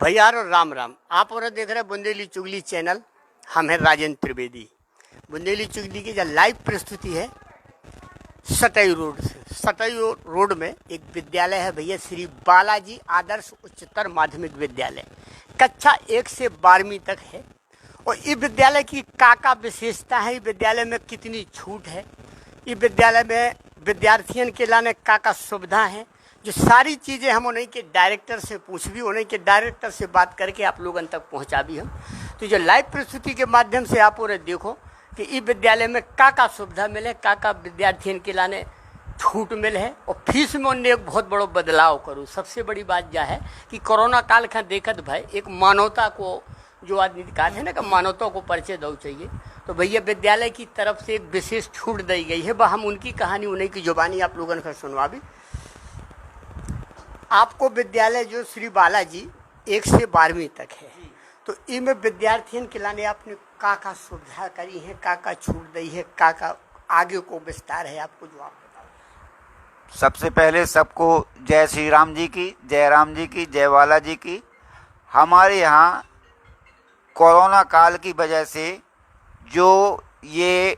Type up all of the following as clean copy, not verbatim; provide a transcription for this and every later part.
भैया और राम राम। आप और देख रहे हैं बुंदेली चुगली चैनल। हम हैं राजेंद्र त्रिवेदी। बुंदेली चुगली की जो लाइव प्रस्तुति है सटई रोड से। सटई रोड में एक विद्यालय है भैया, श्री बालाजी आदर्श उच्चतर माध्यमिक विद्यालय। कक्षा 1 से 12वीं तक है। और इस विद्यालय की का विशेषता है, इस विद्यालय में कितनी छूट है, इस विद्यालय में विद्यार्थियों के लाने का सुविधा है, जो सारी चीज़ें हम उन्हीं के डायरेक्टर से पूछ भी, उन्हीं के डायरेक्टर से बात करके आप लोगों तक पहुंचा भी हम। तो जो लाइव प्रस्तुति के माध्यम से आप और देखो कि इस विद्यालय में का सुविधा मिले, का विद्यार्थियों के लाने छूट मिले है। और फीस में उन्हें एक बहुत बड़ो बदलाव करूँ। सबसे बड़ी बात यह है कि कोरोना काल का देखत भाई एक मानवता को जो आदमी कहा है ना कि मानवता को परिचय दो चाहिए, तो भैया विद्यालय की तरफ से एक विशेष छूट दी गई है। वह हम उनकी कहानी उन्हीं की जुबानी आप लोगों को सुनवा भी। आपको विद्यालय जो श्री बालाजी 1 से 12वीं तक है, तो इनमें विद्यार्थियों के लाने आपने का सुविधा करी है, का छूट दी है, का आगे को विस्तार है, आपको जो आप बताओ। सबसे पहले सबको जय श्री राम जी की, जय राम जी की, जय बालाजी की। हमारे यहाँ कोरोना काल की वजह से जो ये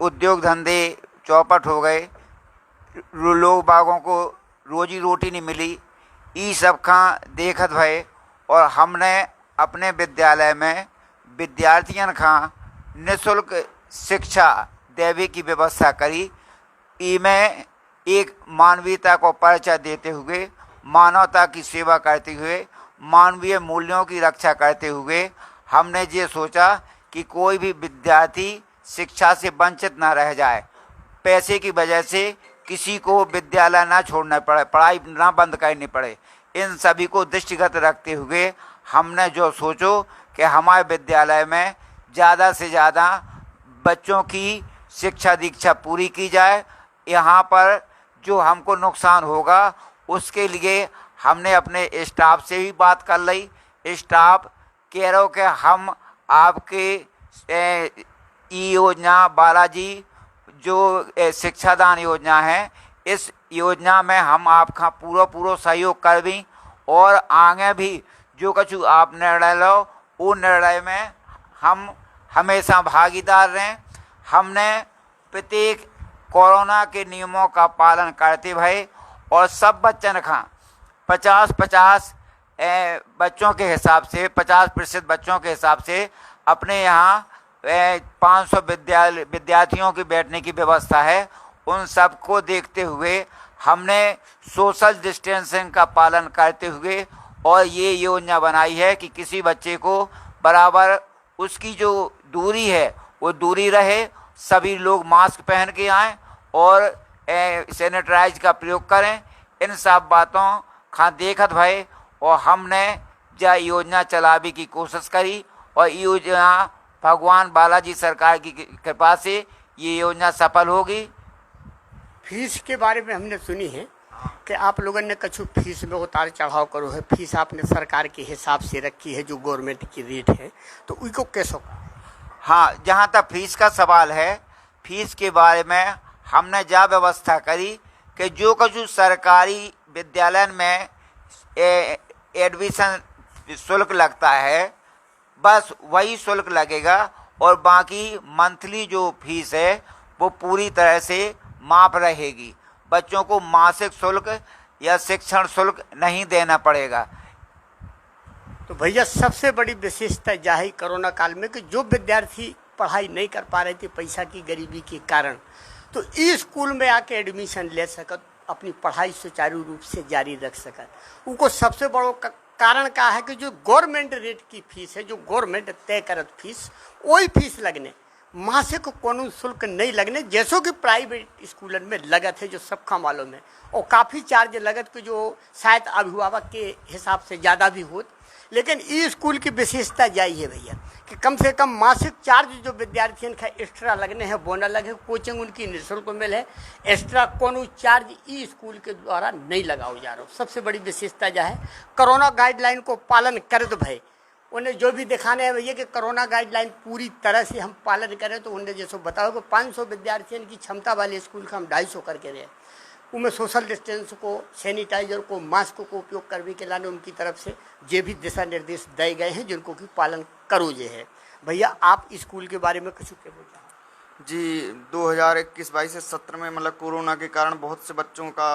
उद्योग धंधे चौपट हो गए, लोग बागों को रोजी रोटी नहीं मिली, ई सब का देखत भय। और हमने अपने विद्यालय में विद्यार्थियों का निःशुल्क शिक्षा देवे की व्यवस्था करी। इमें एक मानवीयता को परिचय देते हुए, मानवता की सेवा करते हुए, मानवीय मूल्यों की रक्षा करते हुए हमने ये सोचा कि कोई भी विद्यार्थी शिक्षा से वंचित ना रह जाए। पैसे की वजह से किसी को विद्यालय ना छोड़ना पड़े, पढ़ाई ना बंद करनी पड़े, इन सभी को दृष्टिगत रखते हुए हमने जो सोचो कि हमारे विद्यालय में ज़्यादा से ज़्यादा बच्चों की शिक्षा दीक्षा पूरी की जाए। यहाँ पर जो हमको नुकसान होगा उसके लिए हमने अपने स्टाफ से भी बात कर ली। स्टाफ कह रहे हो कि हम आपके ई योजना बालाजी जो शिक्षादान योजना है, इस योजना में हम आपका पूरा सहयोग कर भी, और आगे भी जो कछु आप निर्णय लो वो निर्णय में हम हमेशा भागीदार रहें। हमने प्रत्येक कोरोना के नियमों का पालन करते भए और सब बच्चन का 50-50 बच्चों के हिसाब से 50% बच्चों के हिसाब से अपने यहाँ 500 विद्यार्थियों की बैठने की व्यवस्था है। उन सब को देखते हुए हमने सोशल डिस्टेंसिंग का पालन करते हुए और ये योजना बनाई है कि किसी बच्चे को बराबर उसकी जो दूरी है वो दूरी रहे, सभी लोग मास्क पहन के आएँ और सैनिटाइज का प्रयोग करें। इन सब बातों का देखत भय और हमने यह योजना चलाने की कोशिश करी, और योजना भगवान बालाजी सरकार की कृपा से ये योजना सफल होगी। फीस के बारे में हमने सुनी है कि आप लोगों ने कछु फीस में उतार चढ़ाव करो है। फीस आपने सरकार के हिसाब से रखी है जो गवर्नमेंट की रेट है, तो उनको कैसे? हाँ, जहाँ तक फीस का सवाल है, फीस के बारे में हमने यह व्यवस्था करी कि जो कछु सरकारी विद्यालय में एडमिशन शुल्क लगता है बस वही शुल्क लगेगा, और बाकी मंथली जो फीस है वो पूरी तरह से माफ रहेगी। बच्चों को मासिक शुल्क या शिक्षण शुल्क नहीं देना पड़ेगा। तो भैया सबसे बड़ी विशेषता यह है कोरोना काल में कि जो विद्यार्थी पढ़ाई नहीं कर पा रहे थे पैसा की गरीबी के कारण, तो इस स्कूल में आके एडमिशन ले सकत, अपनी पढ़ाई सुचारू रूप से जारी रख सकत। उनको सबसे बड़ो कारण का है कि जो गवर्नमेंट रेट की फीस है, जो गवर्नमेंट तय करत फीस, वही फीस लगने, मासिक कोनो शुल्क नहीं लगने, जैसो कि प्राइवेट स्कूलन में लगत है, जो सबका मालूम है। और काफ़ी चार्ज लगत कि जो शायद अभिभावक के हिसाब से ज़्यादा भी होत। लेकिन ई स्कूल की विशेषता यही है भैया कि कम से कम मासिक चार्ज जो विद्यार्थियों का एक्स्ट्रा लगने हैं वो न लगे, कोचिंग उनकी निःशुल्क मिले, एक्स्ट्रा कोनो चार्ज ई स्कूल के द्वारा नहीं लगाओ जा रहा। सबसे बड़ी विशेषता यह है कोरोना गाइडलाइन को पालन करत भय उन्हें जो भी दिखाने हैं भैया कि कोरोना गाइडलाइन पूरी तरह से हम पालन करें। तो उन्हें जैसे बताओ कि 500 विद्यार्थियों की क्षमता वाले स्कूल का हम 250 करके रहे, उनमें सोशल डिस्टेंस को, सैनिटाइजर को, मास्क को उपयोग करने के लाने उनकी तरफ से ये भी दिशा निर्देश दिए गए हैं जिनको कि पालन करो जे है। भैया आप स्कूल के बारे में कुछ क्या बोलते हैं? जी 2021-22 से सत्र में मतलब कोरोना के कारण बहुत से बच्चों का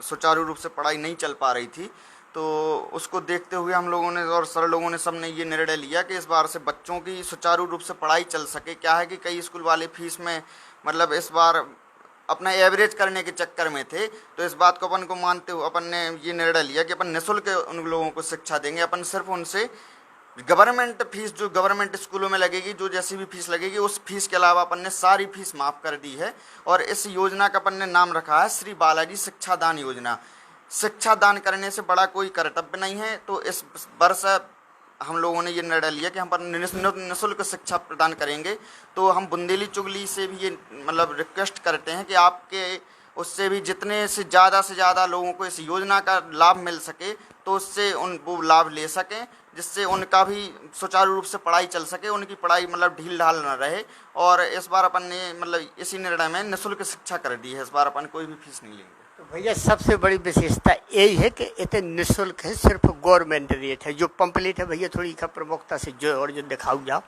सुचारू रूप से पढ़ाई नहीं चल पा रही थी, तो उसको देखते हुए हम लोगों ने और सर लोगों ने सबने ये निर्णय लिया कि इस बार से बच्चों की सुचारू रूप से पढ़ाई चल सके। क्या है कि कई स्कूल वाले फीस में मतलब इस बार अपना एवरेज करने के चक्कर में थे, तो इस बात को अपन को मानते हुए अपन ने ये निर्णय लिया कि अपन निःशुल्क उन लोगों को शिक्षा देंगे। अपन सिर्फ उनसे गवर्नमेंट फीस जो गवर्नमेंट स्कूलों में लगेगी, जो जैसी भी फीस लगेगी, उस फीस के अलावा अपन ने सारी फीस माफ़ कर दी है। और इस योजना का अपन ने नाम रखा है श्री बालाजी शिक्षा दान योजना। शिक्षा दान करने से बड़ा कोई कर्तव्य नहीं है। तो इस वर्ष हम लोगों ने ये निर्णय लिया कि हम पर निःशुल्क शिक्षा प्रदान करेंगे। तो हम बुंदेली चुगली से भी ये मतलब रिक्वेस्ट करते हैं कि आपके उससे भी जितने से ज़्यादा लोगों को इस योजना का लाभ मिल सके, तो उससे वो लाभ ले सकें, जिससे उनका भी सुचारू रूप से पढ़ाई चल सके, उनकी पढ़ाई मतलब ढील ढाल न रहे। और इस बार अपन ने मतलब इसी निर्णय में निःशुल्क शिक्षा कर दी है। इस बार अपन कोई भी फीस नहीं लेंगे। तो भैया सबसे बड़ी विशेषता यही है कि इतने निःशुल्क है, सिर्फ गवर्नमेंट रेट है। जो पंपलेट है भैया थोड़ी का प्रमुखता से जो और जो दिखाओ जाओ।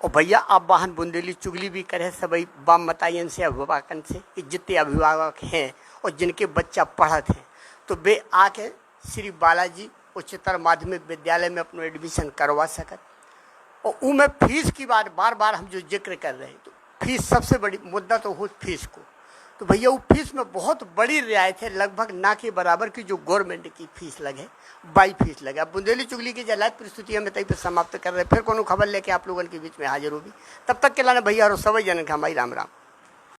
और भैया आप वाहन बुंदेली चुगली भी करे सभी बाम मतायन से अभिभावकन से कि जितने अभिभावक हैं और जिनके बच्चा पढ़त हैं, तो वे आके श्री बालाजी उच्चतर माध्यमिक विद्यालय में अपना एडमिशन करवा सकत। और उनमें फीस की बार बार हम जो जिक्र कर रहे हैं, तो फीस सबसे बड़ी मुद्दा तो हो फीस को। तो भैया वो फीस में बहुत बड़ी रियायत है, लगभग ना के बराबर की जो गवर्नमेंट की फीस लगे, बाई फीस लगे। अब बुंदेली चुगली की जलायत प्रस्तुति हमें तई पर समाप्त कर रहे हैं। फिर कोनो खबर लेके आप लोगों के बीच में हाजिर होगी। तब तक के लाने भैया और सभी जन का हमारी राम राम।